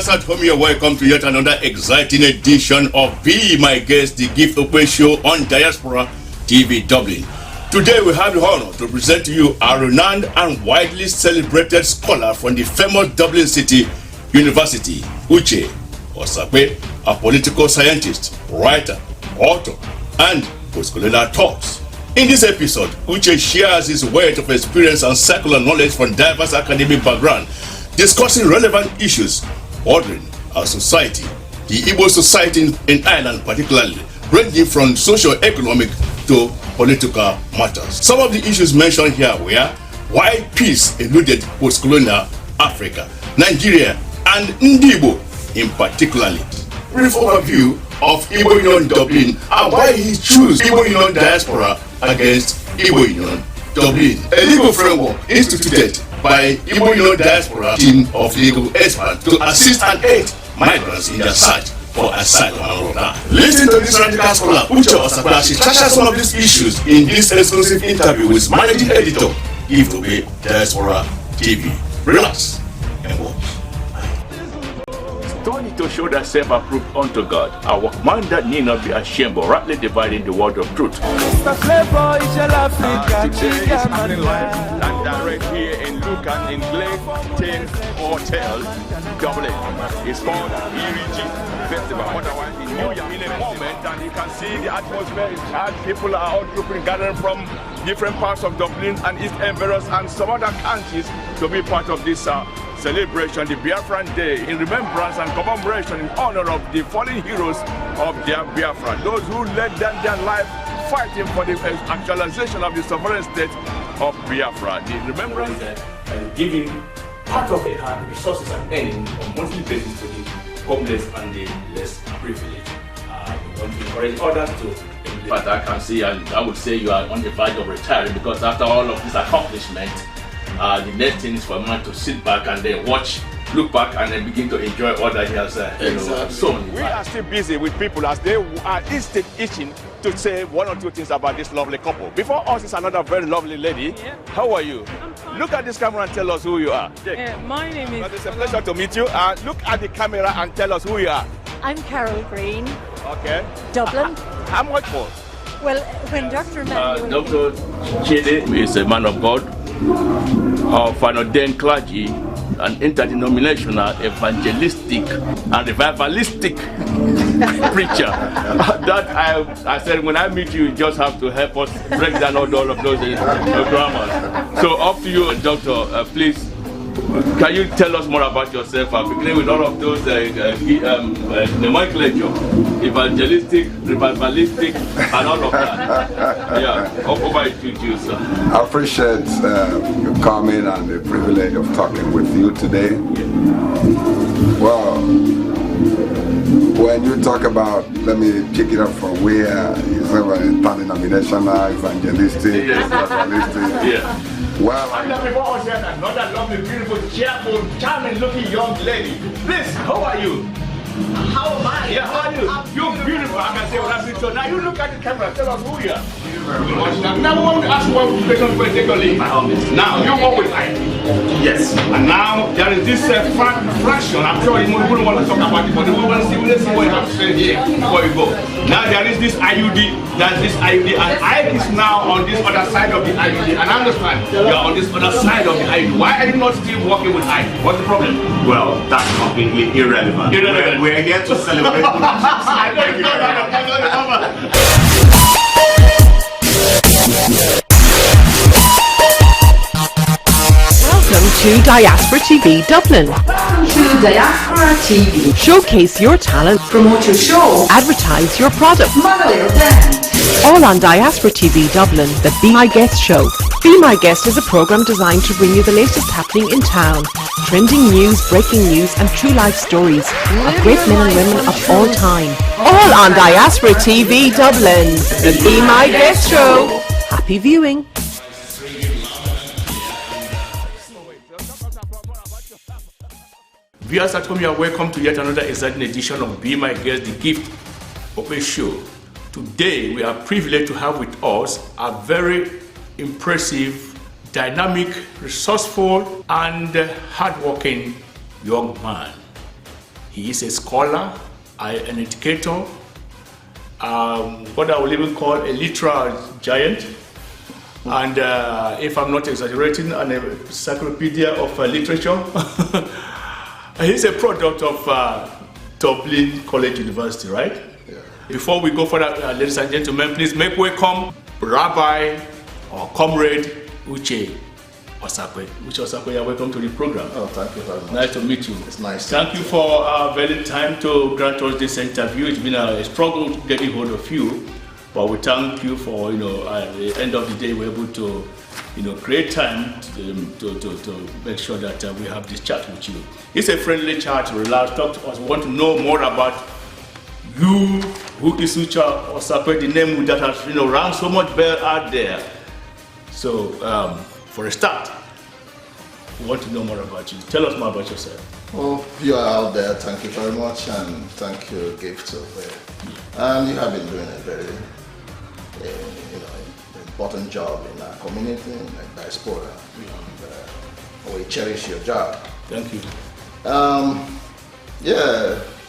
Viewers at home, you're welcome to yet another exciting edition of Be My Guest, the Gift Away show on Diaspora TV Dublin. Today we have the honor to present to you a renowned and widely celebrated scholar from the famous Dublin City University, Uche OSAKWE, a political scientist, writer, author, and postcolonial talks. In this episode, Uche shares his wealth of experience and secular knowledge from diverse academic background, discussing relevant issues ordering our society, the Igbo society in Ireland particularly, ranging from socio-economic to political matters. Some of the issues mentioned here were why peace eluded post-colonial Africa, Nigeria, and Igbo in particularly. Brief overview of Igbo Union Dublin and why he chose Igbo Union Diaspora against Igbo Union Dublin. A legal framework instituted by Igbo Union Diaspora team of legal experts to assist and aid migrants in their search for asylum and all that. Listen to this radical scholar, Uche OSAKWE, as she touches some of these issues in this exclusive interview with managing editor, Gift Away Diaspora TV. Relax and watch. Study to show thyself approved unto God, a workman that need not be ashamed, but rightly dividing the word of truth. Today is happening live and direct here in Lucan in Glen Hotel, Dublin. It's called ERG Festival, otherwise in New York. In a moment, and you can see the atmosphere is charged. People are all grouping, gathering from different parts of Dublin and East Emirates and some other countries to be part of this celebration, the Biafran Day, in remembrance and commemoration in honor of the fallen heroes of their Biafra, those who led down their life fighting for the actualization of the sovereign state of Biafra. The remembrance and giving part of it had resources and earning on monthly basis to the homeless and the less privileged. We want to encourage others to. But I can see, and I would say you are on the verge of retiring, because after all of this accomplishment, the next thing is for a man to sit back and then watch, look back, and then begin to enjoy all that he has sown. We are still busy with people as they are itching to say one or two things about this lovely couple. Before us is another very lovely lady. Yeah. How are you? Look at this camera and tell us who you are. My name is... It's a pleasure to meet you. Look at the camera and tell us who you are. I'm Carol Green. Okay. Dublin. How much for? Well, when Dr. Manuel... Dr. Chidi is a man of God, of an ordained clergy, an interdenominational, evangelistic, and revivalistic preacher. That I said, when I meet you, you just have to help us break down all of those dramas. So up to you, Doctor. Please, can you tell us more about yourself? Beginning with all of those nomenclature, evangelistic, revivalistic, and all of that. Yeah, over to you, sir. I appreciate you coming and the privilege of talking with you today. Well, when you talk about, let me pick it up from where you say interdenominational, evangelistic, revivalistic. Yeah. Well, and before us, another lovely, beautiful, cheerful, charming-looking young lady. Please, how are you? How am I? Yeah, how are you? You're beautiful. I can say what I see. So now you look at the camera. Tell us who you are. Now I want to ask one question particularly. Now you work with I. Yes. And now there is this fraction. I'm sure you wouldn't want to talk about it, but we want to see. Let's see what you have to say here before you go. Now there is this IUD. That's this IUD, and I is now on this other side of the IUD. And I understand you are on this other side of the IUD. Why are you not still working with I? What's the problem? Well, that's completely irrelevant. We're here to celebrate. Welcome to Diaspora TV Dublin. Welcome to Diaspora TV. Showcase your talent. Promote your show. Advertise your product. Model your brand. All on Diaspora TV Dublin, the Be My Guest show. Be My Guest is a program designed to bring you the latest happening in town. Trending news, breaking news, and true life stories of great men and women of all time. All on Diaspora TV Dublin, the Be My Guest show. Happy viewing. Viewers at home, you are welcome to yet another exciting edition of Be My Guest, the Gift Away show. Today, we are privileged to have with us a very impressive, dynamic, resourceful, and hardworking young man. He is a scholar, an educator, what I will even call a literal giant, and if I'm not exaggerating, an encyclopedia of literature. He's a product of Dublin College University, right? Yeah. Before we go further, ladies and gentlemen, please make welcome Rabbi or Comrade Uche OSAKWE. Uche OSAKWE, you're welcome to the program. Oh, thank you very much. Nice to meet you. It's nice. Thank you for very time to grant us this interview. It's been a struggle getting hold of you, but we thank you for, at the end of the day, we're able to, create time to make sure that we have this chat with you. It's a friendly chat, relax, talk to us. We want to know more about you, who is Uche OSAKWE, the name that has, rang so much bell out there. So, for a start, we want to know more about you. Tell us more about yourself. Well, you are out there, thank you very much, and thank you, Gift. And you have been doing a very important job in our community, in the diaspora. And, we cherish your job. Thank you.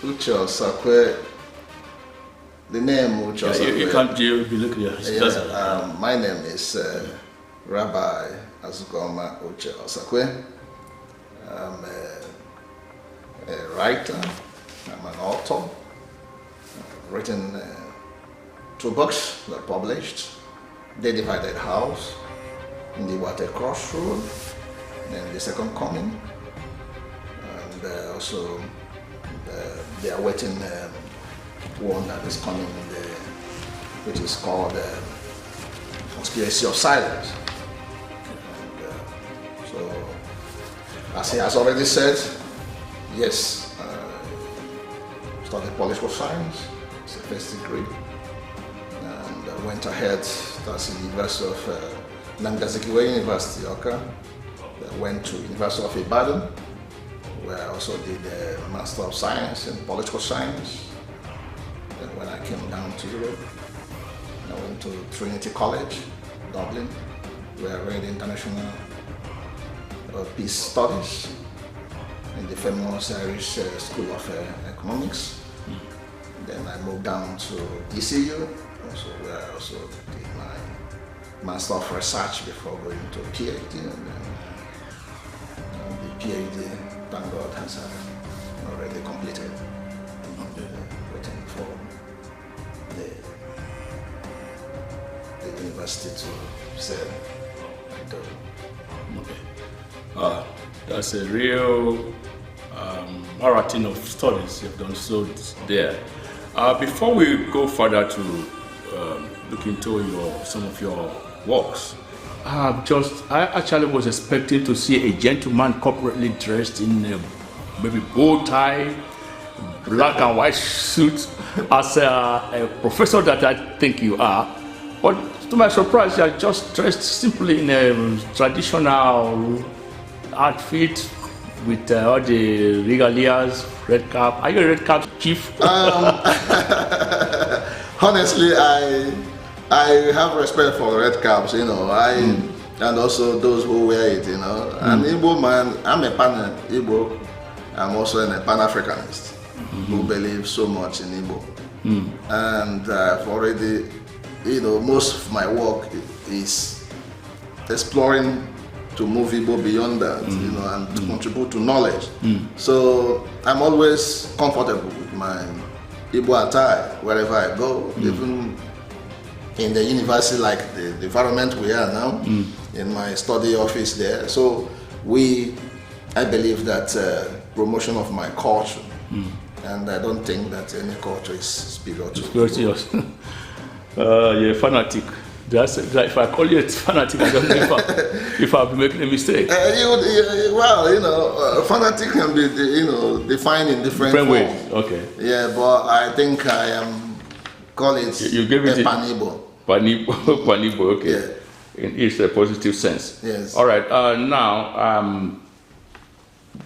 Uche OSAKWE, the name Uche OSAKWE. You can't be looking at my name is Rabbi Azugoma Uche OSAKWE. I'm a writer, I'm an author. I've written 2 books that are published: The Divided House, In the Water Crossroad, and The Second Coming. And also they are waiting one that is coming, which is called Conspiracy of Silence. So, as he has already said, yes, studied political science, it's a first degree, and went ahead, that's the University of OSAKWE University, Oka. Went to University of Ibadan, where I also did a Master of Science in Political Science. Then when I came down to Europe, I went to Trinity College, Dublin, where I read international peace studies in the famous Irish School of Economics. Then I moved down to DCU, also where I also did my Master of Research before going to PhD. And then the PhD, thank God, has already completed. Waiting for the university to say I do. Okay. That's a real marathon of studies you've done so there. Before we go further to look into some of your works, I actually was expecting to see a gentleman corporately dressed in maybe bow tie, black and white suit, as a professor that I think you are. But to my surprise, you are just dressed simply in a traditional outfit with all the regalias, red cap. Are you a red cap chief? Honestly, I have respect for red caps, and also those who wear it, An Igbo man, I'm a Pan-Igbo, I'm also a Pan-Africanist who believes so much in Igbo. And I've already, most of my work is exploring to move Igbo beyond that, and to contribute to knowledge. So I'm always comfortable with my Igbo attire wherever I go, even in the university, like the environment we are now, in my study office there. So I believe that promotion of my culture, and I don't think that any culture is spiritual. You're a fanatic. If I call you a fanatic, I don't know if I'll be making a mistake. Fanatic can be, defined in different ways. forms. Okay. Yeah, but I think I am call it a Pan-Igbo. Pan-Igbo, okay. Yeah. It's a positive sense. Yes. All right. Now,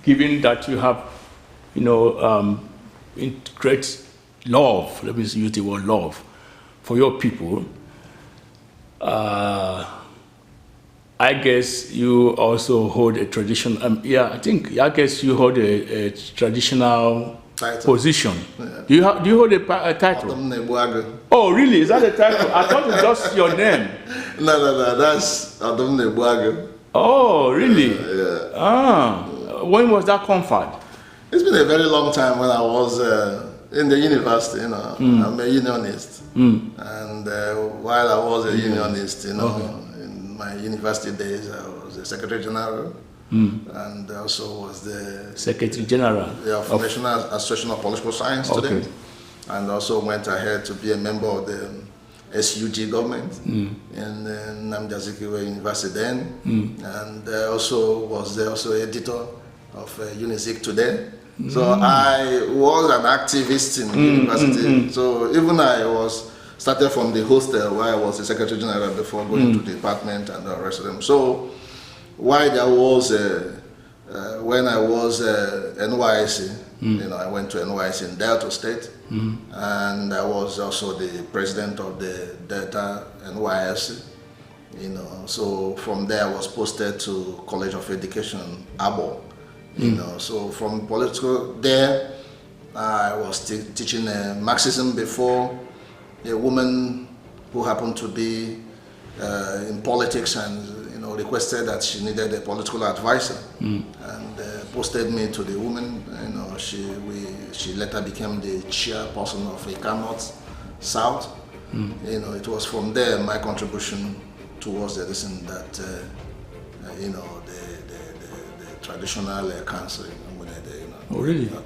given that you have, great love, let me use the word love, for your people, I guess you also hold a tradition. I guess you hold a traditional position. Do you hold a title? Oh, really? Is that a title? I thought it's just your name. No. That's Adom Nebuago. Oh, really? Yeah. When was that conferred? It's been a very long time when I was in the university, I'm a unionist. And while I was a unionist, in my university days, I was a Secretary General and also was the Secretary General of National Association of Political Science today. And also went ahead to be a member of the SUG government in Nnamdi Azikiwe University then. And also was also editor of Unizik Today. So I was an activist in university. So even I started from the hostel where I was the Secretary General before going to the department and the rest of them. So while there was, when I was NYSC, I went to NYSC in Delta State, and I was also the president of the Delta NYSC. So from there I was posted to College of Education, Abo. So from political there, I was teaching Marxism before a woman who happened to be in politics and requested that she needed a political advisor and posted me to the woman. She later became the chairperson of Ika North South. It was from there my contribution towards the reason that the traditional council. Oh, really? So,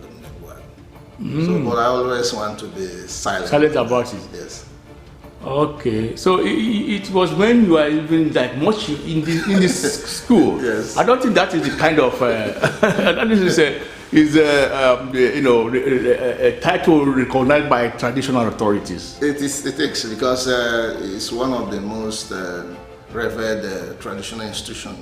but I always want to be silent. Silent about it? Yes. Okay, so it was when you were even that much in this school. Yes. I don't think that is the kind of that is a title recognized by traditional authorities. It is because it's one of the most revered traditional institutions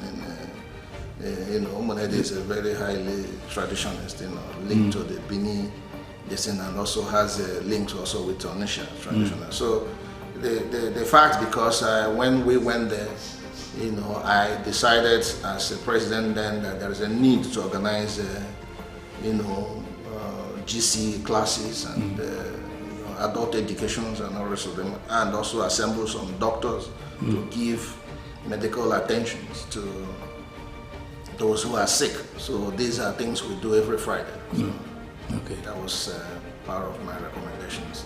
in Umunede is a very highly traditionalist, linked to the Bini, and also has a link also with Onisha traditional. So the fact, because when we went there, I decided as a president then that there is a need to organize, GC classes and adult educations and all the rest of them, and also assemble some doctors to give medical attention to those who are sick. So these are things we do every Friday. So that was part of my recommendations.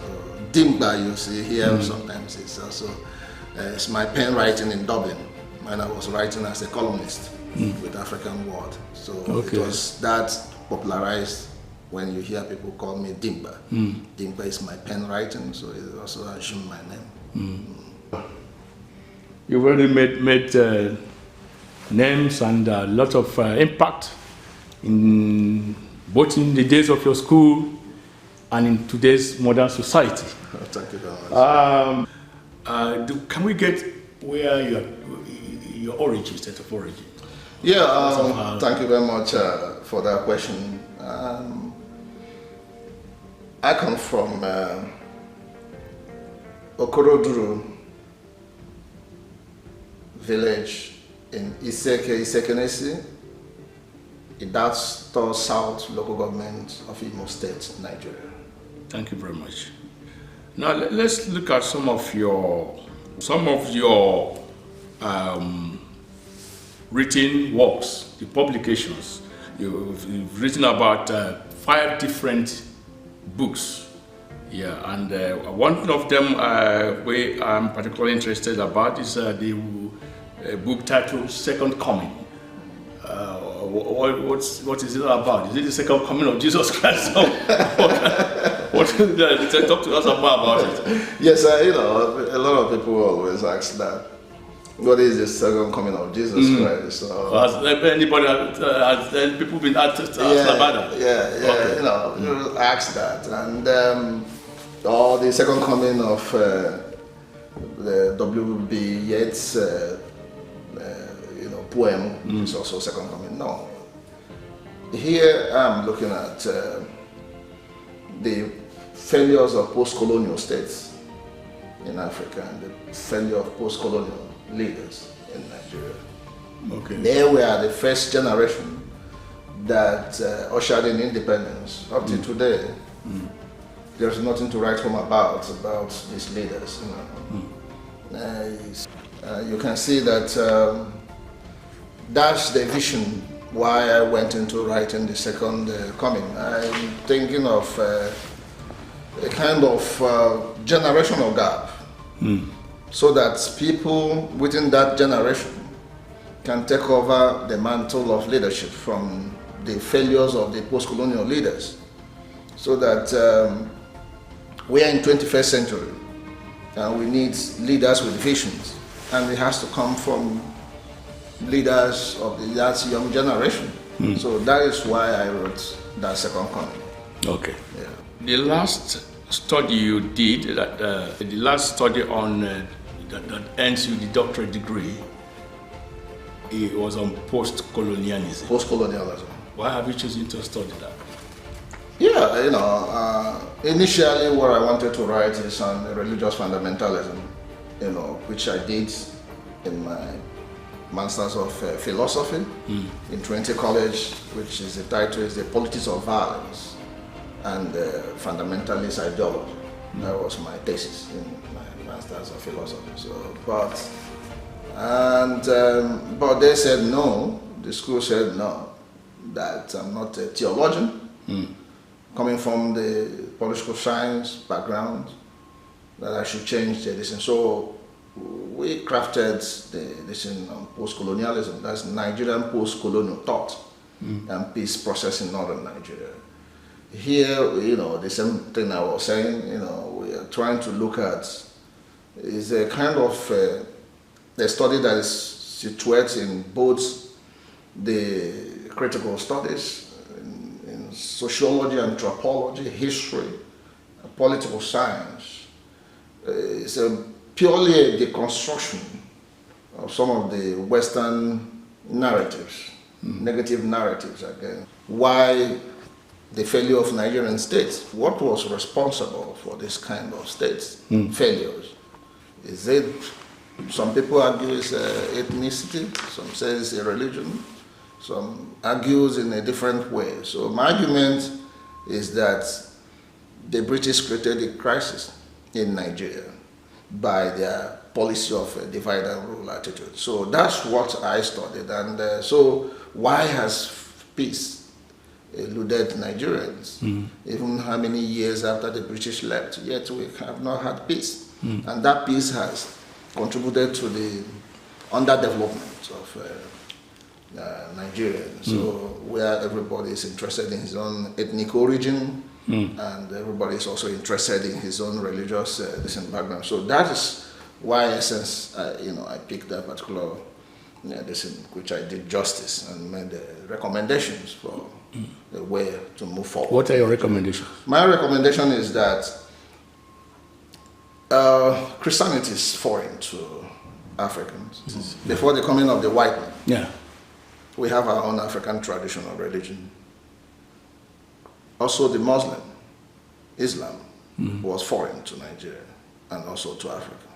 Dimba, you see here sometimes it's also it's my pen writing in Dublin when I was writing as a columnist with African World. So it was that popularized when you hear people call me Dimba. Dimba is my pen writing, so it also assumed my name. You've already made names and a lot of impact in both in the days of your school and in today's modern society. Thank you very much. Can we get where your origin, state of origin? Yeah, thank you very much for that question. I come from Okoroduru village in Isekenesi, that's the South local government of Imo State, Nigeria. Thank you very much. Now let's look at some of your written works, the publications. You've written about 5 different books. Yeah, and one of them I'm particularly interested about is the book titled Second Coming. What is it about? Is it the second coming of Jesus Christ? What talk to us about it? Yes, a lot of people always ask that. What is the second coming of Jesus Christ? Has anybody, has people been asked about that? Yeah, you ask that. And or the second coming of the W.B. Yeats poem is also second coming. No. Here I'm looking at the failures of post-colonial states in Africa and the failure of post-colonial leaders in Nigeria. They were the first generation that ushered in independence. Up to today, there's nothing to write home about these leaders. You can see that that's the vision why I went into writing the second coming. I'm thinking of a kind of generational gap, so that people within that generation can take over the mantle of leadership from the failures of the post-colonial leaders, so that we are in 21st century and we need leaders with visions, and it has to come from leaders of that young generation. So that is why I wrote that second coming. Okay. Yeah. The last study you did, the last study on that ends with the doctorate degree, it was on post-colonialism. Post-colonialism. Why have you chosen to study that? Yeah, initially what I wanted to write is on religious fundamentalism, which I did in my Masters of Philosophy in Trinity College, which is the title is The Politics of Violence and Fundamentalist Ideology. That was my thesis in my Masters of Philosophy. So, but they said no, the school said no, that I'm not a theologian, coming from the political science background, that I should change the decision. So we crafted the decision on post-colonialism, that's Nigerian post-colonial thought and peace process in northern Nigeria. Here, the same thing I was saying, we are trying to look at is a kind of a study that is situated in both the critical studies, in sociology, anthropology, history, political science. It's purely a deconstruction of some of the Western narratives, negative narratives again. Why the failure of Nigerian states? What was responsible for this kind of states failures? Is it, some people argue it's ethnicity, some say it's a religion, some argues in a different way. So my argument is that the British created a crisis in Nigeria by their policy of divide and rule attitude. So that's what I studied. And so why has peace eluded Nigerians? Even how many years after the British left, yet we have not had peace. And that peace has contributed to the underdevelopment of Nigeria. So where everybody is interested in his own ethnic origin, and everybody is also interested in his own religious background. So that is why, in essence, I picked that particular which I did justice and made recommendations for the way to move forward. What are your recommendations? My recommendation is that Christianity is foreign to Africans. Before the coming of the white man, we have our own African traditional religion. Also the Muslim, Islam, was foreign to Nigeria and also to Africa.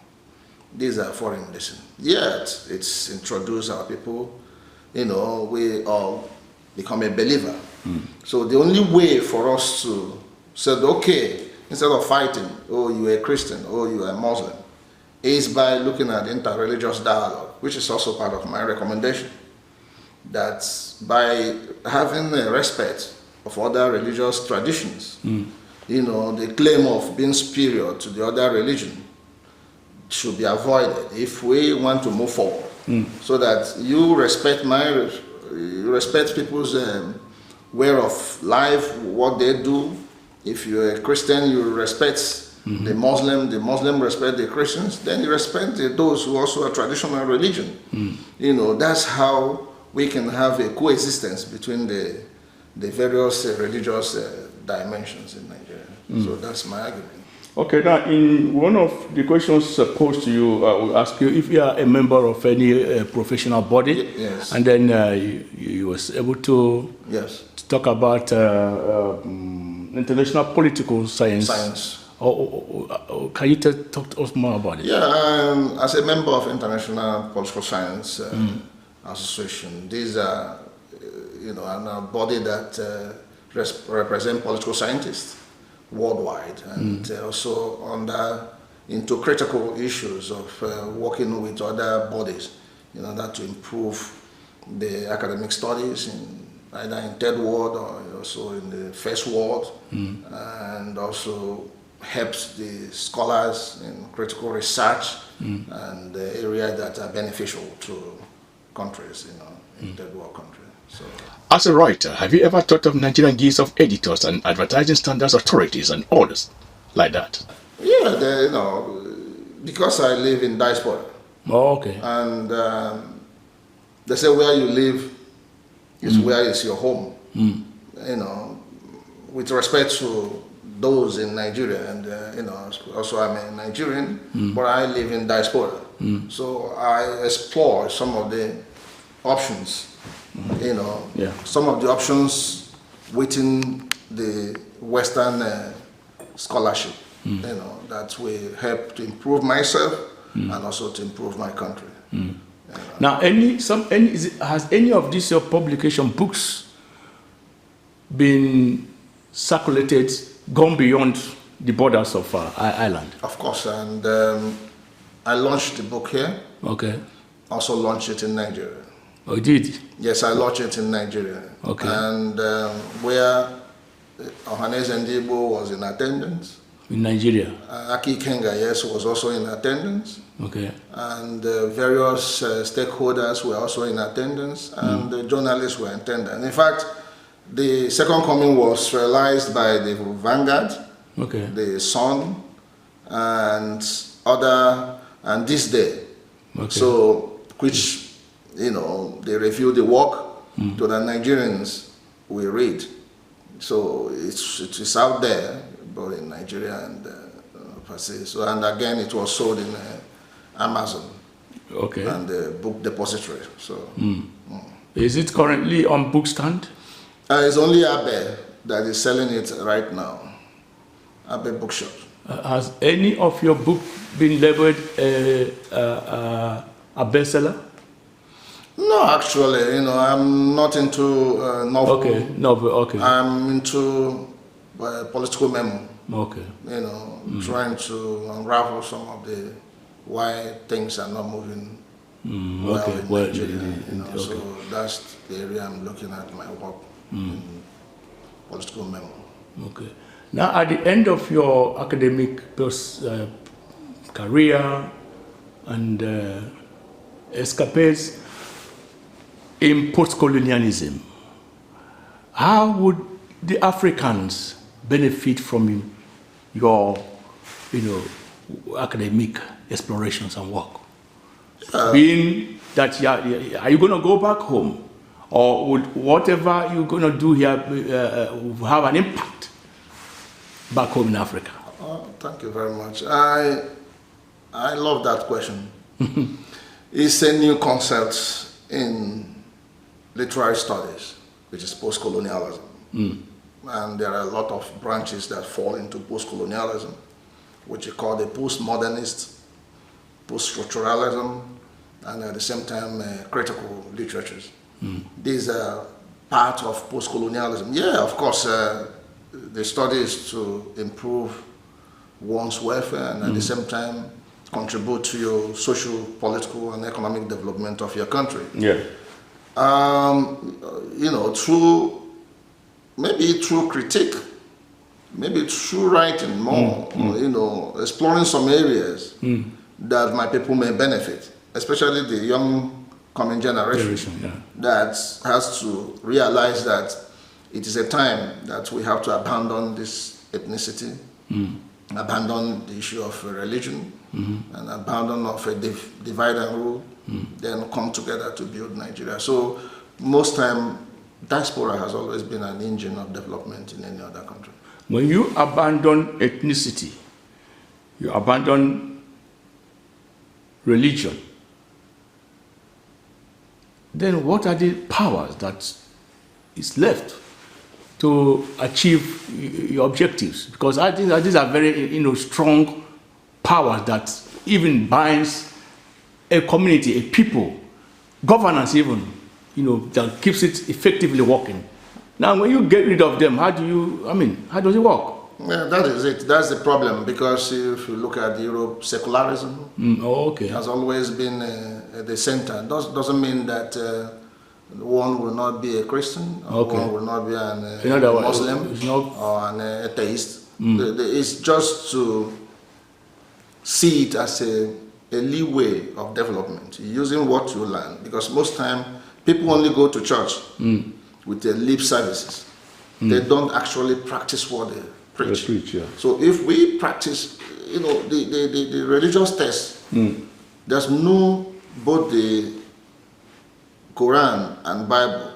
These are foreign religions. Yet it's introduced our people, we all become a believer. So the only way for us to say, okay, instead of fighting, oh, you're a Christian, oh, you're a Muslim, is by looking at interreligious dialogue, which is also part of my recommendation. That by having a respect of other religious traditions, the claim of being superior to the other religion should be avoided if we want to move forward. So that you respect people's way of life, what they do. If you're a Christian, you respect the Muslim respect the Christians, then you respect those who also are traditional religion. That's how we can have a coexistence between the various religious dimensions in Nigeria. So that's my argument. Okay, now in one of the questions posed to you, I will ask you if you are a member of any professional body. Yes. And then you was able to talk about international political science. Can you talk to us more about it? Yeah, as a member of International Political Science Association, these are and a body that represents political scientists worldwide, and also into critical issues of working with other bodies in order to improve the academic studies either in third world or also in the first world, and also helps the scholars in critical research and the areas that are beneficial to countries, in third world countries. So, as a writer, have you ever thought of Nigerian Guild of Editors and Advertising Standards Authorities and others like that? Yeah, because I live in diaspora. Oh, okay. And they say where you live is where is your home. With respect to those in Nigeria, and also I'm a Nigerian, but I live in diaspora. So I explore some of the options, some of the options within the Western scholarship, that will help to improve myself and also to improve my country. Now, has any of these your publication books been circulated, gone beyond the borders of Ireland? Of course, and I launched the book here. Okay. Also launched it in Nigeria. Oh, you did? Yes, I launched it in Nigeria. Okay. And where Ohaneze Igbo was in attendance. In Nigeria? Aki Kenga, yes, was also in attendance. Okay. And various stakeholders were also in attendance, and the journalists were in attendance. In fact, the second coming was realized by the Vanguard, the Sun, and this day. Okay. So, which, they review the work to the Nigerians we read. So it's out there, both in Nigeria and per se. So, and again, it was sold in Amazon. Okay. And the book depository. So. Is it currently on bookstand? It's only Abe that is selling it right now. Abe Bookshop. Has any of your book been labeled a bestseller? No, actually, I'm not into novel. Okay, novel. Okay. I'm into political memo. Okay. Trying to unravel some of the why things are not moving well in Nigeria. So that's the area I'm looking at my work in political memo. Okay. Now, at the end of your academic career and escapades in post-colonialism, how would the Africans benefit from your, academic explorations and work? Being that, are you going to go back home? Or would whatever you're going to do here have an impact back home in Africa? Thank you very much. I love that question. It's a new concept in literary studies, which is post-colonialism. And there are a lot of branches that fall into post-colonialism, which you call the post-modernist, post-structuralism, and at the same time critical literatures. These are part of post-colonialism. Yeah, of course, the study is to improve one's welfare and at the same time contribute to your social, political, and economic development of your country. Yeah. Through critique, maybe through writing more, exploring some areas that my people may benefit, especially the young coming generation that has to realize that it is a time that we have to abandon this ethnicity, abandon the issue of religion, and abandon of a divide and rule, then come together to build Nigeria. So most time, diaspora has always been an engine of development in any other country. When you abandon ethnicity, you abandon religion, then what are the powers that is left to achieve your objectives? Because I think that these are very strong powers that even binds a community, a people, governance even, that keeps it effectively working. Now, when you get rid of them, how does it work? Yeah, that is it. That's the problem, because if you look at Europe, secularism has always been at the center. Doesn't mean that one will not be a Christian, or one will not be a Muslim or an atheist. It's just to see it as a leeway of development, using what you learn, because most time people only go to church with their lip services. They don't actually practice what they preach. So if we practice, the religious text, there's no both the Quran and Bible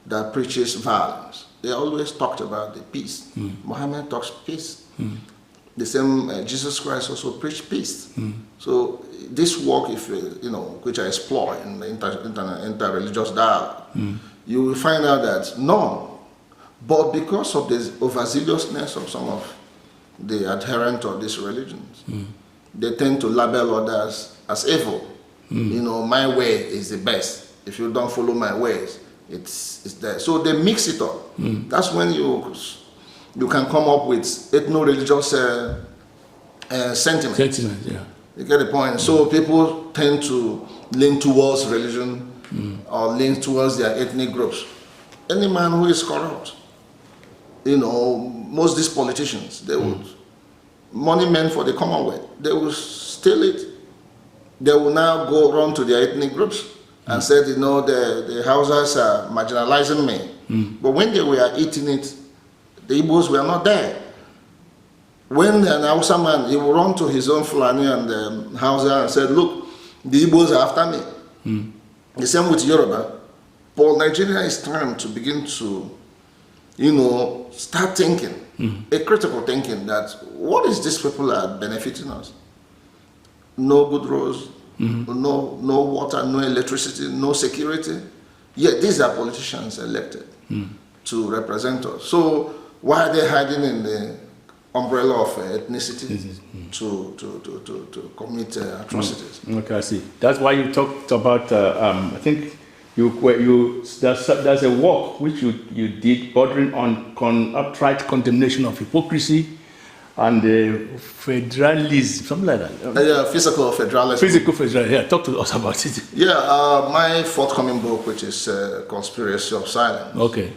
that preaches violence. They always talked about the peace. Muhammad talks peace. The same Jesus Christ also preached peace. So this work, if which I explore in the inter-religious dialogue, you will find out that none. But because of the overzealousness of some of the adherents of these religions, they tend to label others as evil. My way is the best. If you don't follow my ways, it's there. So they mix it up. That's when you can come up with ethno-religious sentiments. You get the point? So people tend to lean towards religion or lean towards their ethnic groups. Any man who is corrupt, most of these politicians, they would, money meant for the Commonwealth, they will steal it. They will now go around to their ethnic groups and say, the Hausas are marginalizing me. But when they were eating it, the Igbos were not there. When an Hausa man, he will run to his own Fulani and the Hausa and said, look, the Igbos are after me. The same with Yoruba. But Nigeria is time to begin to, start thinking, a critical thinking that what is these people are benefiting us? No good roads, no water, no electricity, no security. Yet these are politicians elected to represent us. So why are they hiding in the umbrella of ethnicity to commit atrocities? Okay, I see. That's why you talked about. I think there's a work which you did bordering on upright condemnation of hypocrisy and federalism, something like that. Physical federalism. Physical federalism. Yeah, talk to us about it. Yeah, my forthcoming book, which is Conspiracy of Silence. Okay.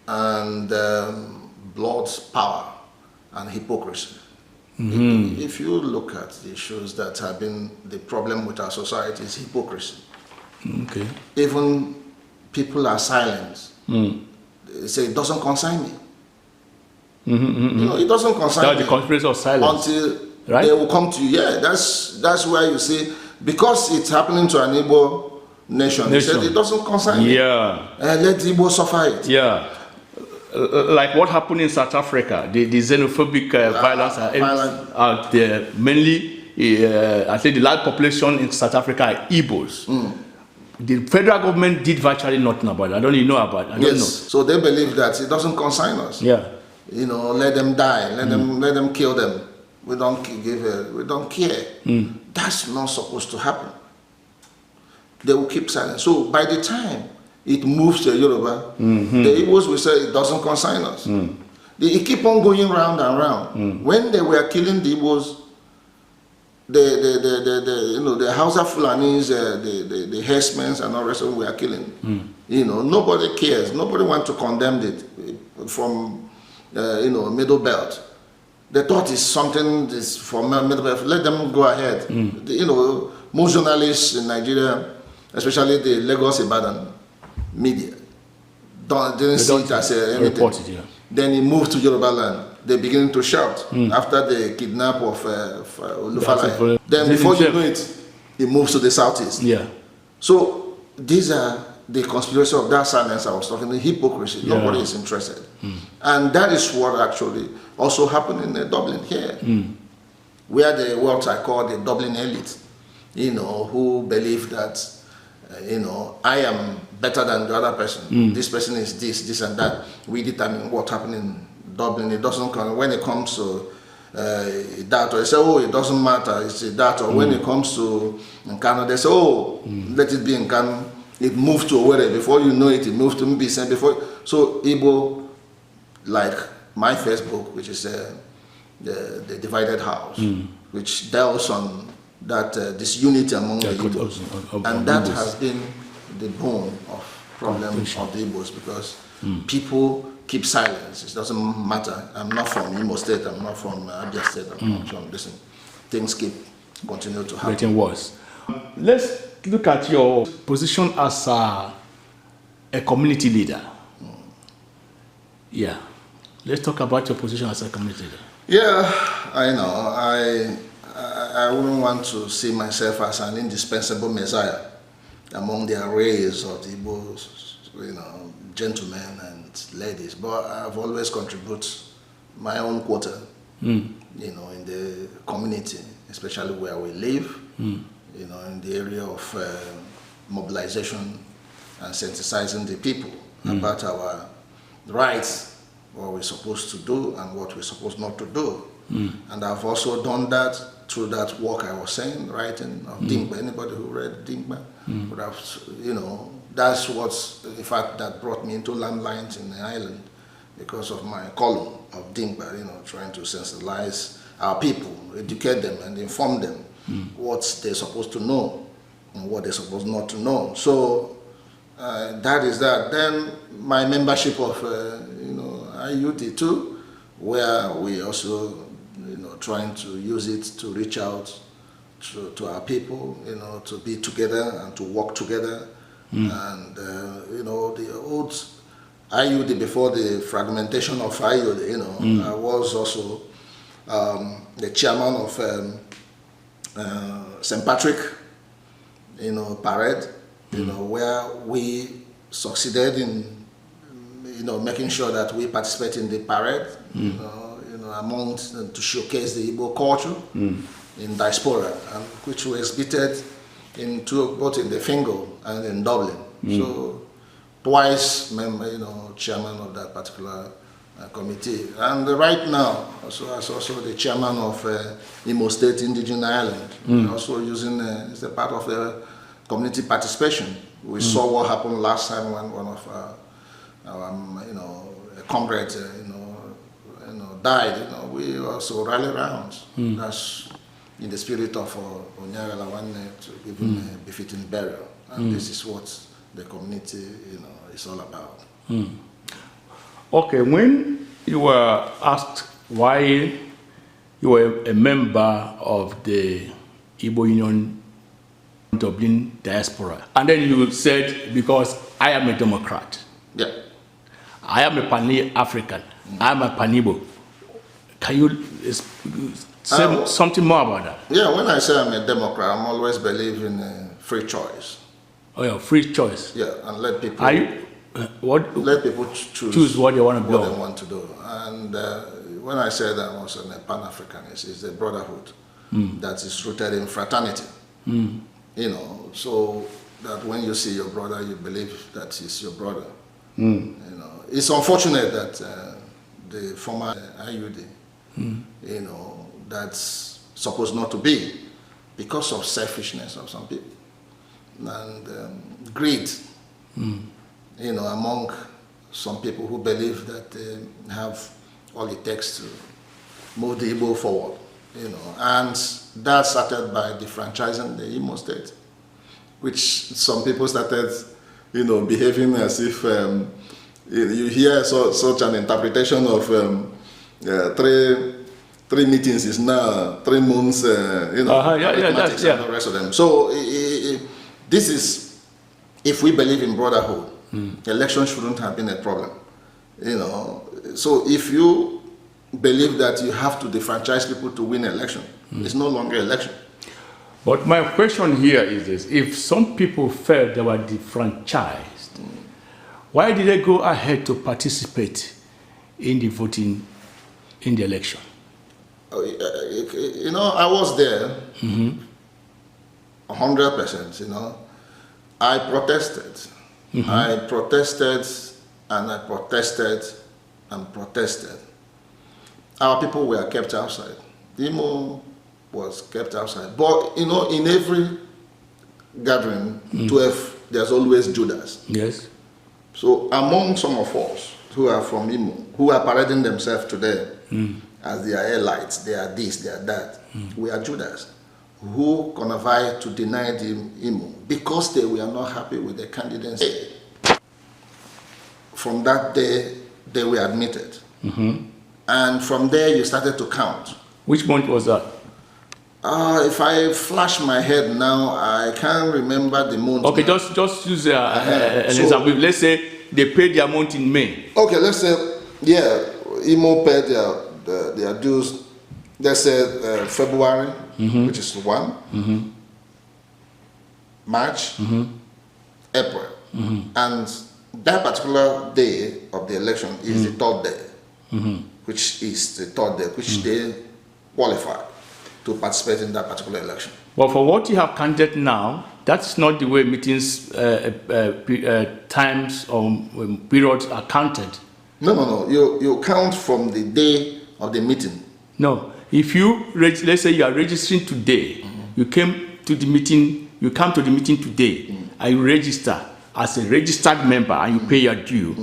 And Blood's Power and Hypocrisy. If you look at the issues that have been the problem with our society, is hypocrisy. Okay. Even people are silent. They say it doesn't concern me. It doesn't concern that's me. The conspiracy of silence. Until they will come to you. Yeah, that's where you see, because it's happening to an Igbo nation. They said it doesn't concern me. Yeah. Let the Igbo suffer it. Yeah. Like what happened in South Africa, the xenophobic violence are there mainly. I think the large population in South Africa are Igbos. The federal government did virtually nothing about it. I don't even know about it. I don't know. So they believe that it doesn't concern us. Yeah. Let them die. Let them kill them. We don't we don't care. That's not supposed to happen. They will keep silent. So by the time it moves to Yoruba, the Igbos will say it doesn't concern us. They keep on going round and round. When they were killing the Igbos, the Hausa Fulanis, the herdsmen and all the rest of them were killing. Nobody cares. Nobody wants to condemn it from middle belt. They thought it's something this from middle belt. Let them go ahead. Most journalists in Nigeria, especially the Lagos Ibadan media, didn't see it as anything. Then he moved to Yoruba land. They begin to shout after the kidnap of Olufalaye. Then before you know it, he moves to the southeast. Yeah. So these are the conspiracy of that silence I was talking, the hypocrisy. Yeah. Nobody is interested. And that is what actually also happened in Dublin here, where what I call the Dublin elite, who believe that, I am better than the other person. This person is this and that. We determine what happened in Dublin. It doesn't come when it comes to that, or they say, oh, it doesn't matter, it's that. Or when it comes to Nkano, they say, oh, let it be Nkano. it moved to Owerri. Before you know it, it moved to Mbisen. So Igbo, like my Facebook, which is the divided house, which deals on that disunity among the Igbos, and that has been the bone of problem of the Igbos, because people keep silence. It doesn't matter. I'm not from Imo State. I'm not from Abia State. I'm not from listen. Things continue to happen. Getting worse. Let's look at your position as a community leader. Yeah. Let's talk about your position as a community leader. Yeah, I know. I wouldn't want to see myself as an indispensable messiah among the arrays of the Igbos, gentlemen and ladies. But I've always contributed my own quota, in the community, especially where we live, in the area of mobilization and sensitizing the people about our rights, what we're supposed to do and what we're supposed not to do. And I've also done that through that work I was saying, writing of Dimba. Anybody who read Dimba would have, that's what's, in fact, that brought me into landlines in the island, because of my column of Dimba, trying to sensitize our people, educate them and inform them what they're supposed to know and what they're supposed not to know. So that is that. Then my membership of, IUD too, where we also, trying to use it to reach out to our people, to be together and to work together. And, the old IUD, before the fragmentation of IUD, I was also the chairman of St. Patrick, parade, where we succeeded in, making sure that we participate in the parade, to showcase the Igbo culture in diaspora, and which we exhibited both in the Fingo and in Dublin. So twice chairman of that particular committee. And right now, as also the chairman of Imo State Indigenous Island, also using, it's a part of the community participation. We saw what happened last time when one of our comrades, died. We also rally around. That's in the spirit of Onyagala to give him a befitting burial. And this is what the community, is all about. Okay, when you were asked why you were a member of the Igbo Union Dublin diaspora, and then you said, because I am a Democrat. Yeah. I am a Pan-African. I am a Pan-Igbo. Can you say something more about that? Yeah, when I say I'm a Democrat, I'm always believe in free choice. Oh yeah, free choice. Yeah, and let people. Let people choose what they want to do. What they want to do. And when I say that I'm also a Pan-Africanist, it's a brotherhood that is rooted in fraternity. So that when you see your brother, you believe that he's your brother. It's unfortunate that the former IUD, that's supposed not to be, because of selfishness of some people and greed, among some people who believe that they have all it takes to move the Igbo forward, and that started by defranchising the Imo State, which some people started, behaving as if you hear such an interpretation of three meetings is now 3 months, and the rest of them. So this is, if we believe in brotherhood, election shouldn't have been a problem. So if you believe that you have to defranchise people to win election, it's no longer election. But my question here is this: if some people felt they were defranchised, why did they go ahead to participate in the voting in the election? I was there, 100%. I protested. I protested and I protested and protested. Our people were kept outside. Imo was kept outside. But, in every gathering, 12 there's always Judas. Yes. So among some of us who are from Imo, who are parading themselves today as they are elites, they are this, they are that, we are Judas, who connived to deny the Imo because they were not happy with the candidates. From that day, they were admitted. And from there, you started to count. Which month was that? If I flash my head now, I can't remember the month. Okay, just use an example. Let's say they paid their amount in May. Okay, let's say, Imo paid their dues, let's say February, which is 1, March, April. And that particular day of the election is the 3rd day, which is the 3rd day, which they qualified to participate in that particular election. But for what you have counted now, that's not the way meetings, times or periods are counted. No. You count from the day of the meeting. No. If you, let's say you are registering today, you came to the meeting, you come to the meeting today, and you register as a registered member and you pay your due.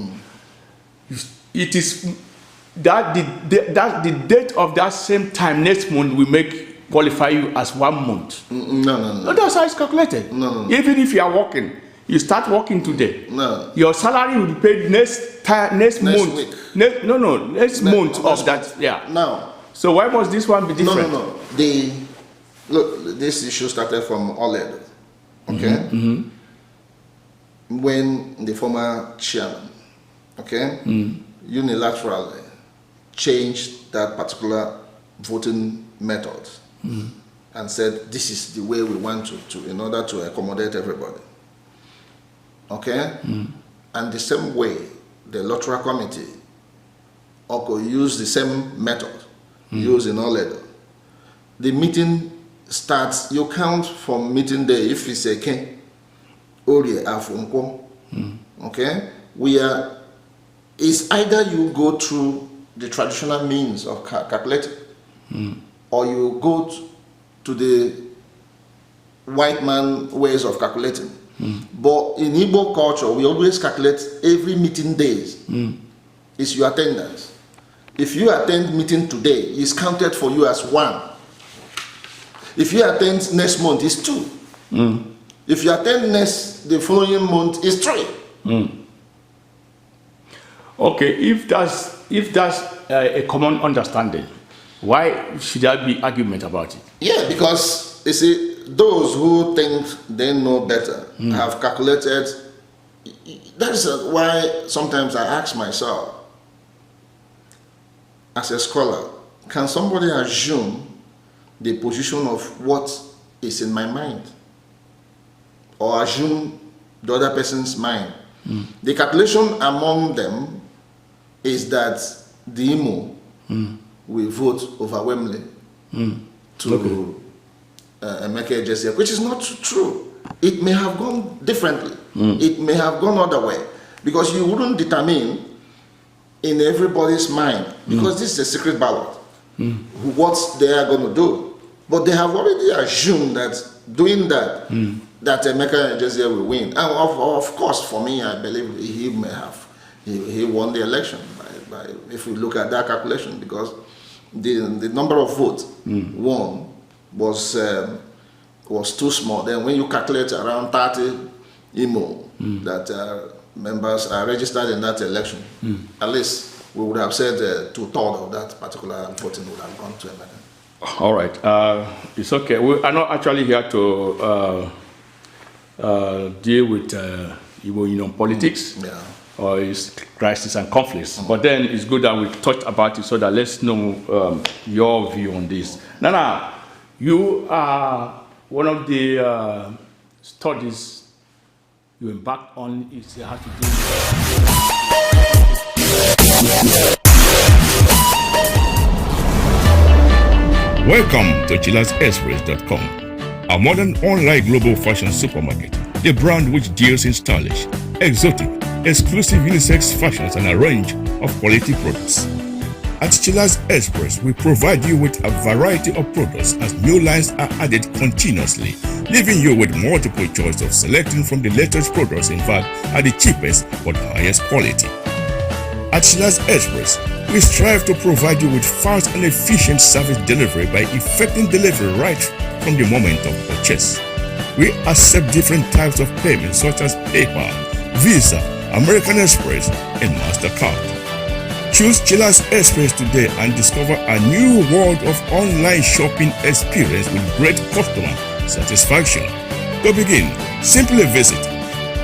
It is that the date of that same time next month will qualify you as 1 month. No. That's how it's calculated. No. Even if you are working, you start working today. No. Your salary will be paid next month. Week. Next month of that. Yeah. Now. So why must this one be different? No. This issue started from OLED. Okay. When the former chairman, unilaterally changed that particular voting method and said this is the way we want to in order to accommodate everybody. Okay? And the same way the electoral committee used the same method used in OLED. The meeting starts, you count from meeting day if it's a Ken, Ori, Afunko. Okay? It's either you go through the traditional means of calculating or you go to the white man ways of calculating. But in Igbo culture, we always calculate every meeting days. It's your attendance. If you attend meeting today, it's counted for you as 1. If you attend next month, it's 2. If you attend the following month, it's 3. Okay, if that's a common understanding, why should there be argument about it? Yeah, because you see, those who think they know better have calculated. That's why sometimes I ask myself, as a scholar, can somebody assume the position of what is in my mind? Or assume the other person's mind? The calculation among them is that the Imo will vote overwhelmingly to Emeka Ejesia, which is not true. It may have gone differently. It may have gone other way, because you wouldn't determine in everybody's mind, because this is a secret ballot, what they are going to do. But they have already assumed that doing that, that Emeka Ejesia will win. And of course, for me, I believe he may have. He won the election by if we look at that calculation, because the number of votes won was too small. Then when you calculate around 30 Imo that members are registered in that election, at least we would have said 2/3 of that particular voting would have gone to Emeka. All right, it's okay. We are not actually here to deal with Igbo politics or its crisis and conflicts. But then it's good that we talked about it so that let's know your view on this. Nana, you are one of the studies you embarked on. It has to do Welcome to ChillersExpress.com, a modern online global fashion supermarket, the brand which deals in stylish, exotic, exclusive unisex fashions and a range of quality products. At Chilla's Express, we provide you with a variety of products as new lines are added continuously, leaving you with multiple choice of selecting from the latest products, in fact, at the cheapest but highest quality. At Chilla's Express, we strive to provide you with fast and efficient service delivery by effecting delivery right from the moment of purchase. We accept different types of payments such as PayPal, Visa, American Express, and MasterCard. Choose Chilla's Express today and discover a new world of online shopping experience with great customer satisfaction. To begin, simply visit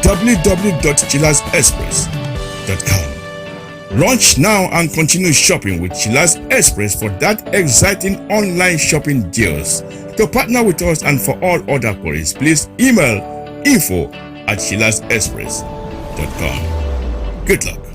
www.chillasexpress.com. Launch now and continue shopping with Chilla's Express for that exciting online shopping deals. To partner with us and for all other queries, please email info@chillasexpress.com. Good luck.